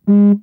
Will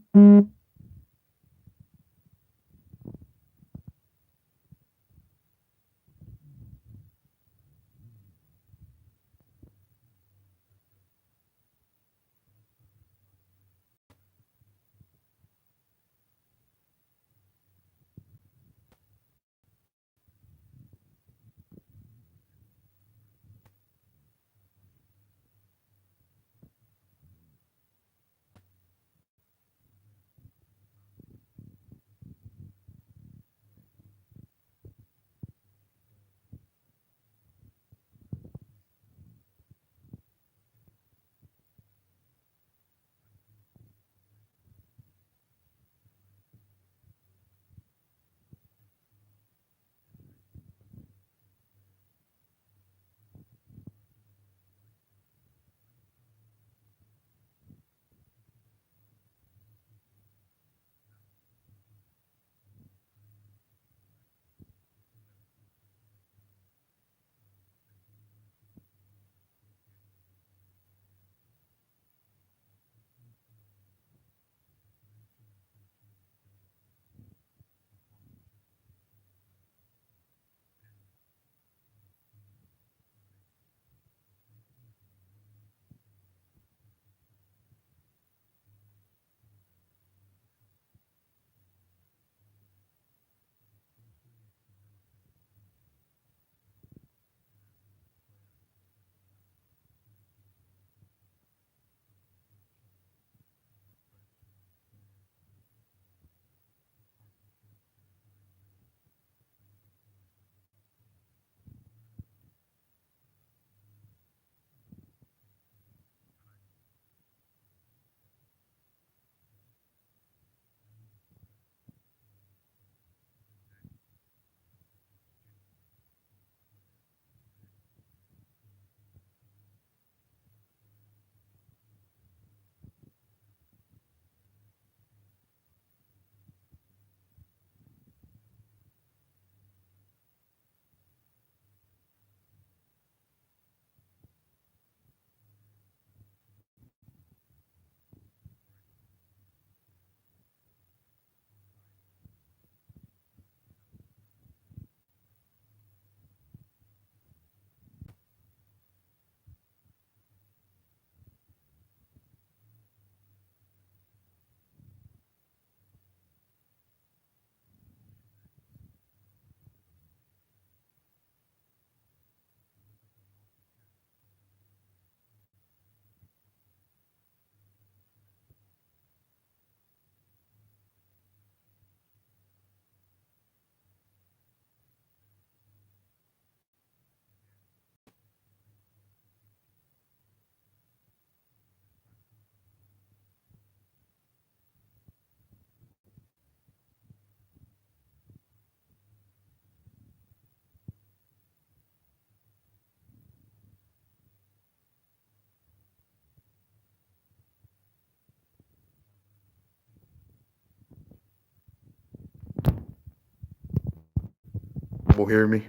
hear me?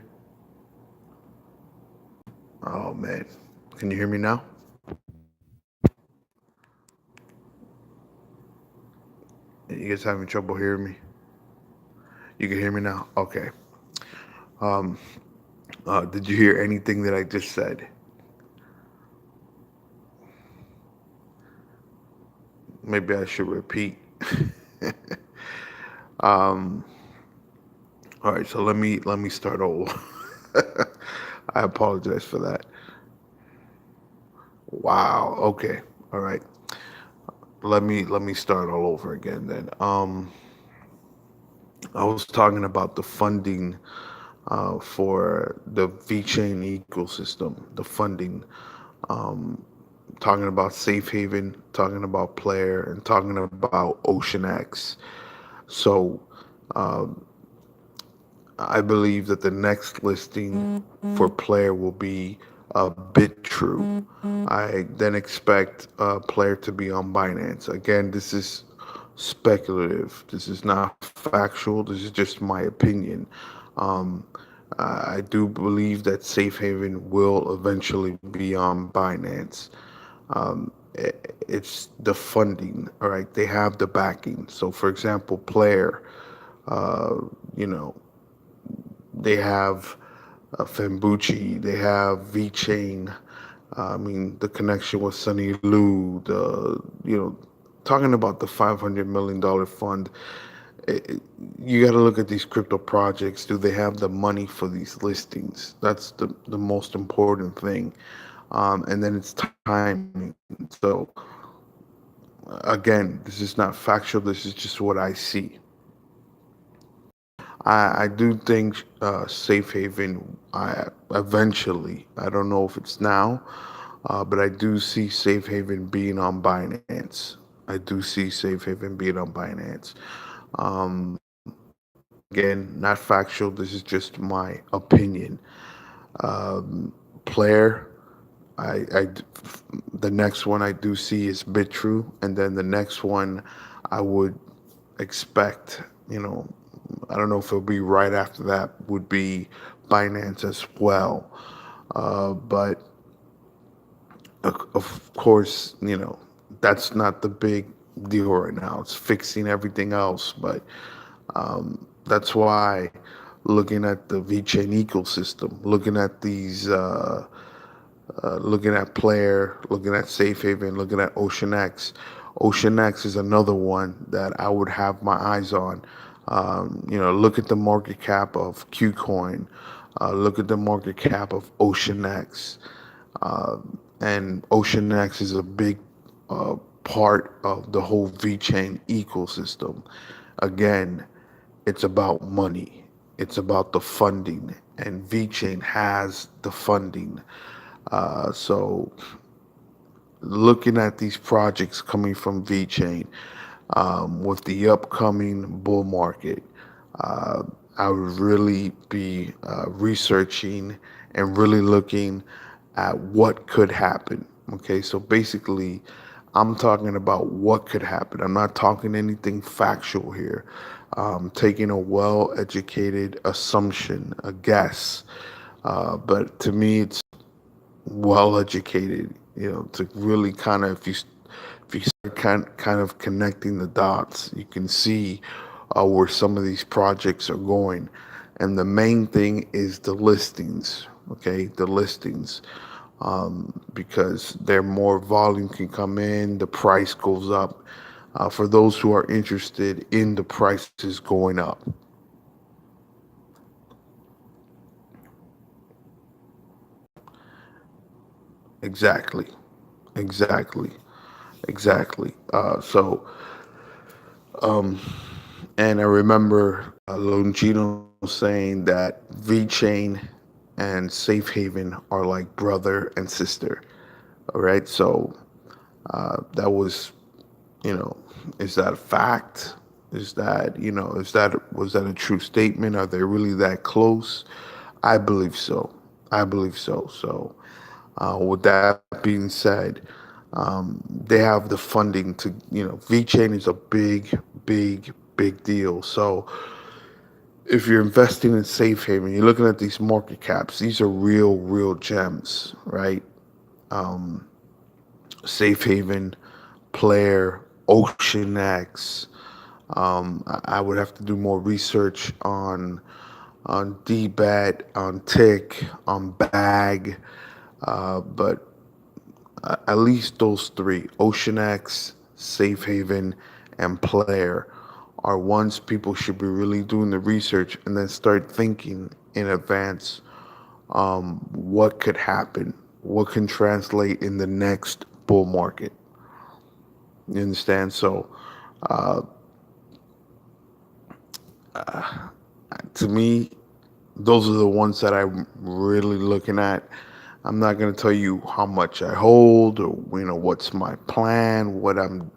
Oh man, can you hear me now? You guys having trouble hearing me? You can hear me now. Okay. Um, did you hear anything that I just said? Maybe I should repeat. um, all right. So let me start over. I apologize for that. Wow. Okay. All right. Let me start all over again then. I was talking about the funding for the VeChain ecosystem, the funding, talking about Safe Haven, talking about Player, and talking about Ocean X. So I believe that the next listing for Player will be Bit True. I then expect Player to be on Binance. Again, this is speculative. This is not factual. This is just my opinion. Um, I do believe that Safe Haven will eventually be on Binance. it's the funding. All right, they have the backing. So, for example, Player, uh, you know, they have Fembucci, they have Vechain. I mean, the connection with Sunny Liu, talking about the $500 million fund. You got to look at these crypto projects. Do they have the money for these listings? That's the most important thing. And then it's timing. So, again, this is not factual. This is just what I see. I do think Safe Haven, eventually, I don't know if it's now, but I do see Safe Haven being on Binance. I do see Safe Haven being on Binance. Again, not factual. This is just my opinion. Player, the next one I do see is BitTrue, and then the next one I would expect, I don't know if it'll be right after that, would be Binance as well. But of course, that's not the big deal right now. It's fixing everything else. But that's why looking at the VeChain ecosystem, looking at Player, looking at Safe Haven, looking at OceanX. OceanX is another one that I would have my eyes on. Look at the market cap of Qcoin. Look at the market cap of OceanX. And OceanX is a big part of the whole VeChain ecosystem. Again, it's about money. It's about the funding, and VeChain has the funding. So, looking at these projects coming from VeChain, with the upcoming bull market, uh, I would really be researching and really looking at what could happen. Okay, so basically, I'm talking about what could happen. I'm not talking anything factual here. Taking a well educated assumption, a guess. But to me, it's well educated, to really kind of, if you start kind of connecting the dots, you can see where some of these projects are going. And the main thing is the listings, okay? The listings, because there more volume can come in, the price goes up. For those who are interested in the prices going up. Exactly, exactly, exactly. And I remember Longino saying that VeChain and Safe Haven are like brother and sister. All right, so that was, you know, is that a fact? Was that a true statement? Are they really that close? I believe so. I believe so. So, with that being said, they have the funding to, VeChain is a big, big, big deal. So, if you're investing in Safe Haven, you're looking at these market caps. These are real, real gems, right? Safe Haven, Player, Ocean X. I would have to do more research on DBAT, on Tick, on Bag, but at least those three, Ocean X, Safe Haven, and Player, are ones people should be really doing the research and then start thinking in advance, what could happen, what can translate in the next bull market. You understand? So, to me, those are the ones that I'm really looking at. I'm not going to tell you how much I hold or what's my plan, what I'm,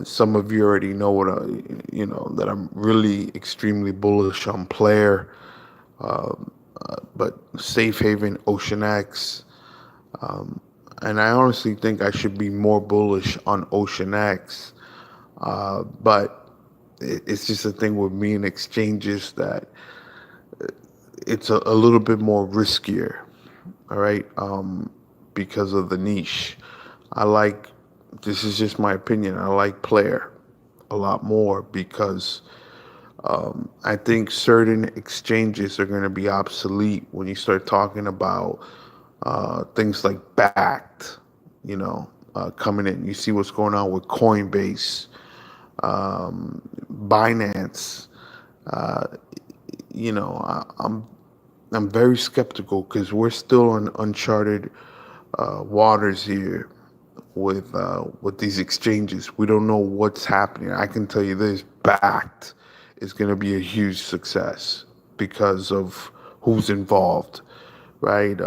some of you already know that I'm really extremely bullish on Player, but Safe Haven, Ocean X, and I honestly think I should be more bullish on Ocean X, but it's just a thing with me and exchanges that it's a little bit more riskier, all right, because of the niche. I like, this is just my opinion, I like player a lot more because I think certain exchanges are going to be obsolete when you start talking about things like backed, coming in. You see what's going on with Coinbase, Binance. Uh, I'm very skeptical because we're still on uncharted waters here with these exchanges. We don't know what's happening. I can tell you this: backed is going to be a huge success because of who's involved, right?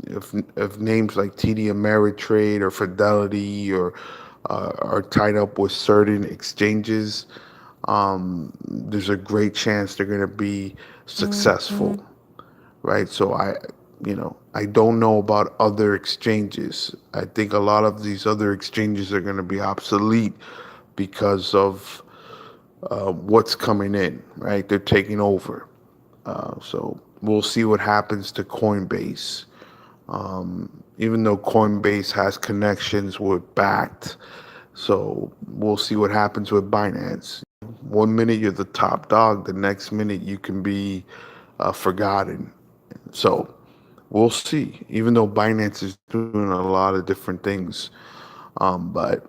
If names like TD Ameritrade or Fidelity or are tied up with certain exchanges, there's a great chance they're going to be successful, right? So I don't know about other exchanges. I think a lot of these other exchanges are going to be obsolete because of what's coming in, right? They're taking over. So we'll see what happens to Coinbase. Even though Coinbase has connections with Backed, so we'll see what happens with Binance. One minute you're the top dog, the next minute you can be forgotten. So we'll see. Even though Binance is doing a lot of different things, but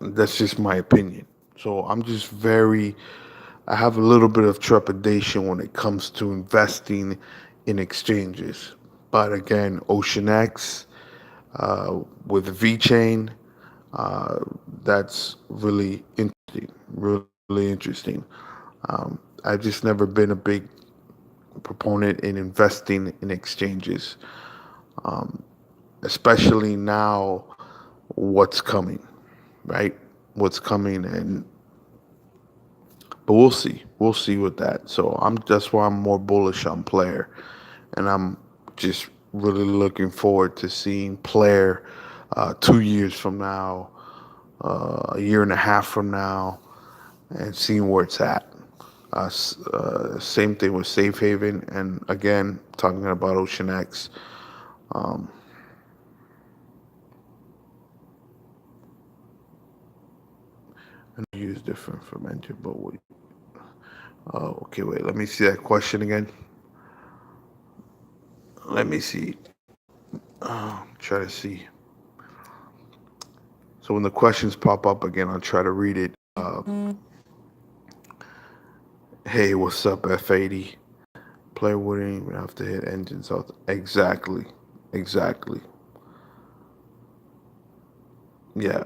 that's just my opinion. So I'm just very, I have a little bit of trepidation when it comes to investing in exchanges. But again, OceanX with Vechain, uh, that's really interesting. Really interesting. I've just never been a big proponent in investing in exchanges, especially now. What's coming, right? What's coming, and but we'll see. We'll see with that. So that's why I'm more bullish on player, and I'm just really looking forward to seeing player 2 years from now, a year and a half from now, and seeing where it's at. Same thing with Safe Haven, and again talking about OceanX. Um, and use different fermenter, but what? Oh, okay. Wait. Let me see that question again. Let me see. Try to see. So when the questions pop up again, I'll try to read it. Hey, what's up, F80? Player wouldn't even have to hit engines out. Exactly. Exactly. Yeah.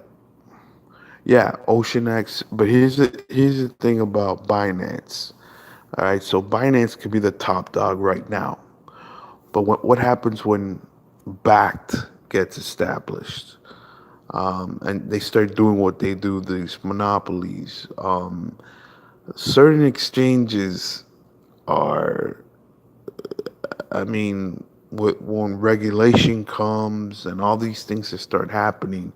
Yeah, OceanX. But here's the thing about Binance. All right, so Binance could be the top dog right now. But what happens when Backed gets established? And they start doing what they do, these monopolies. Certain exchanges are, I mean, when regulation comes and all these things that start happening,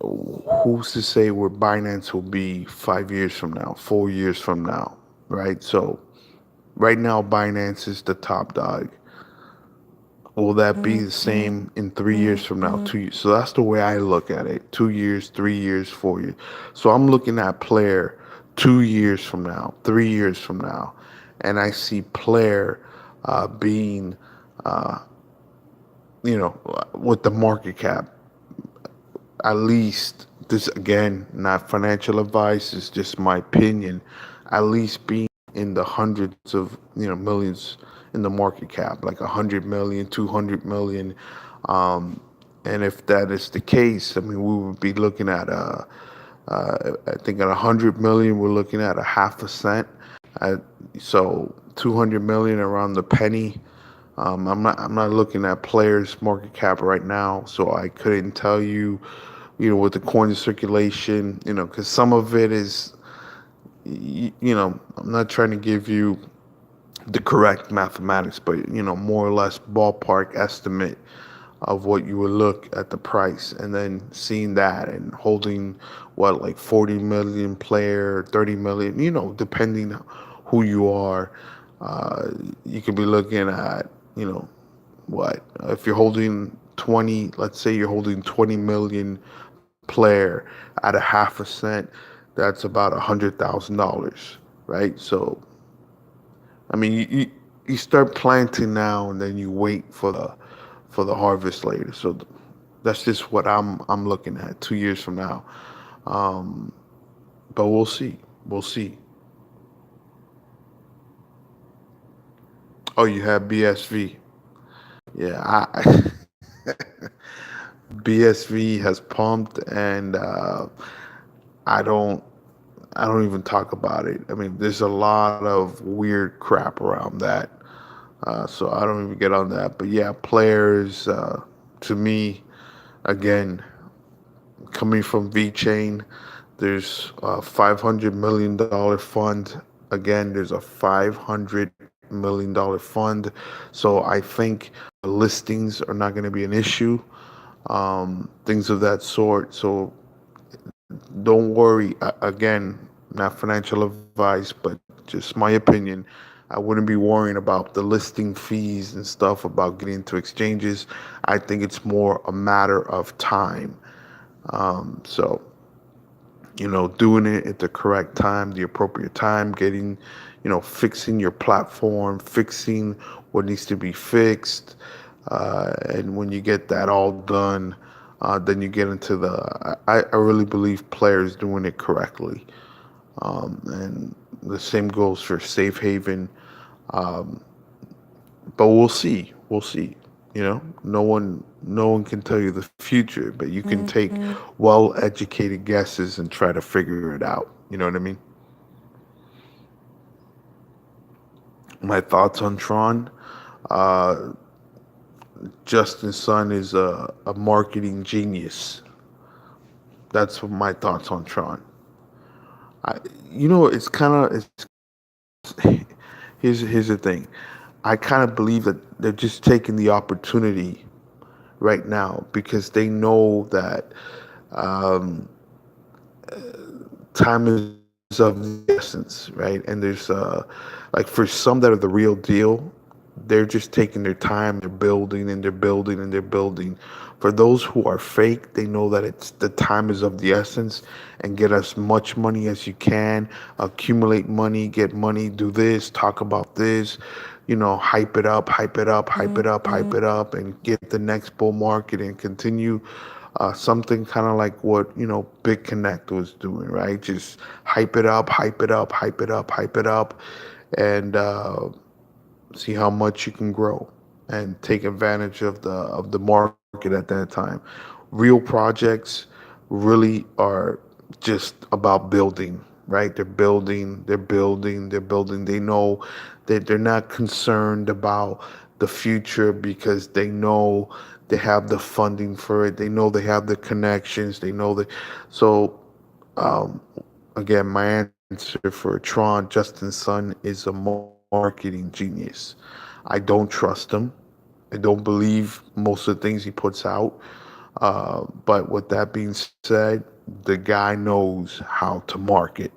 who's to say where Binance will be 5 years from now, 4 years from now, right? So right now, Binance is the top dog. Will that be the same in 3 years from now? 2 years. So that's the way I look at it. 2 years, 3 years, 4 years. So I'm looking at player 2 years from now, 3 years from now, and I see player being, uh, with the market cap at least. This again, not financial advice. It's just my opinion. At least being in the hundreds of millions in the market cap, like 100 million, 200 million. Um, and if that is the case, I mean, we would be looking at I think at 100 million, we're looking at a half a cent. Uh, so 200 million around the penny. I'm not looking at players' market cap right now, so I couldn't tell you, with the coin in circulation, because some of it is, I'm not trying to give you the correct mathematics, but more or less ballpark estimate of what you would look at the price, and then seeing that and holding what, like 40 million player, 30 million, depending who you are, uh, you could be looking at, what if you're holding 20, let's say you're holding 20 million player at a half a cent, that's about $100,000, right? So I mean, you start planting now and then you wait for the harvest later. So that's just what I'm looking at 2 years from now. Um, but we'll see. We'll see. Oh, you have BSV. Yeah, BSV has pumped, and I don't I don't even talk about it. I mean, there's a lot of weird crap around that, so I don't even get on that. But yeah, players to me, again, coming from Vechain, there's a $500 million fund. Again, there's a $500 million fund. So I think listings are not going to be an issue, things of that sort. So don't worry. Again, not financial advice, but just my opinion. I wouldn't be worrying about the listing fees and stuff about getting into exchanges. I think it's more a matter of time. So doing it at the correct time, the appropriate time, getting, fixing your platform, fixing what needs to be fixed. And when you get that all done, then you get into I really believe players doing it correctly. And the same goes for Safe Haven. Um, but we'll see. We'll see. No one can tell you the future, but you can take well-educated guesses and try to figure it out. You know what I mean? My thoughts on Tron. Uh, Justin Sun is a marketing genius. That's my thoughts on Tron. I, it's kind of here's the thing. I kind of believe that they're just taking the opportunity right now because they know that um, time is of the essence, right? And there's like for some that are the real deal, they're just taking their time, they're building and they're building and they're building. For those who are fake, they know that it's the time is of the essence and get as much money as you can, accumulate money, get money, do this, talk about this, hype it up, hype it up, hype it up, hype it up, and get the next bull market and continue something kind of like what Big Connect was doing, right? Just hype it up, hype it up, hype it up, hype it up, and see how much you can grow and take advantage of the market at that time. Real projects really are just about building, right? They're building, they're building, they're building. They know that they're not concerned about the future because they know they have the funding for it. They know they have the connections. They know that. So, um, again, my answer for Tron, Justin Sun, is a marketing genius. I don't trust him. I don't believe most of the things he puts out. But with that being said, the guy knows how to market.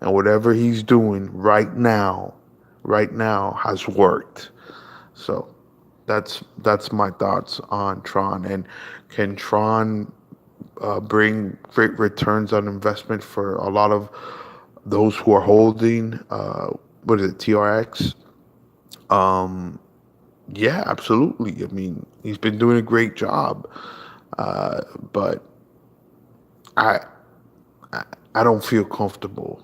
And whatever he's doing right now has worked. So that's my thoughts on Tron. And can Tron bring great returns on investment for a lot of those who are holding? What is it, TRX? Um, yeah, absolutely. I mean, he's been doing a great job, but I, I I don't feel comfortable.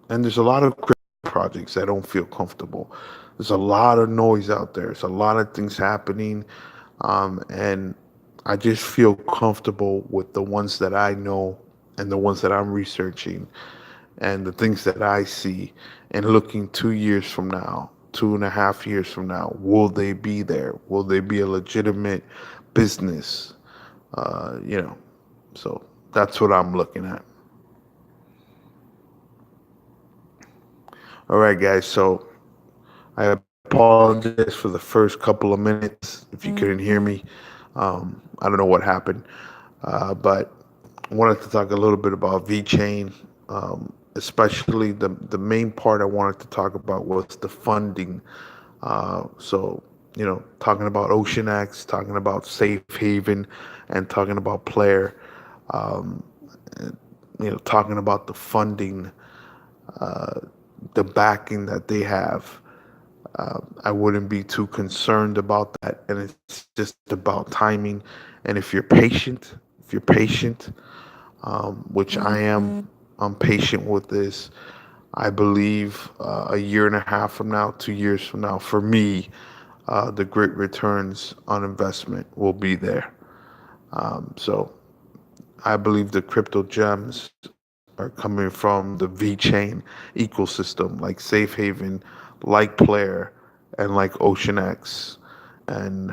And there's a lot of crypto projects that don't feel comfortable. There's a lot of noise out there. There's a lot of things happening, and I just feel comfortable with the ones that I know and the ones that I'm researching and the things that I see and looking 2 years from now, 2.5 years from now, will they be there? Will they be a legitimate business? Uh, you know, so that's what I'm looking at. All right, guys. So I apologize for the first couple of minutes if you couldn't hear me. I don't know what happened, but I wanted to talk a little bit about VChain. Especially the main part I wanted to talk about was the funding. So talking about Ocean X, talking about Safe Haven, and talking about Player, um, talking about the funding, uh, the backing that they have. I wouldn't be too concerned about that, and it's just about timing. And if you're patient, which I am, I'm patient with this. I believe a year and a half from now, 2 years from now, for me, the great returns on investment will be there. So I believe the crypto gems are coming from the VeChain ecosystem, like Safe Haven, like Player, and like Ocean X. And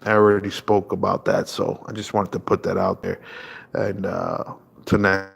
I already spoke about that, so I just wanted to put that out there. And to next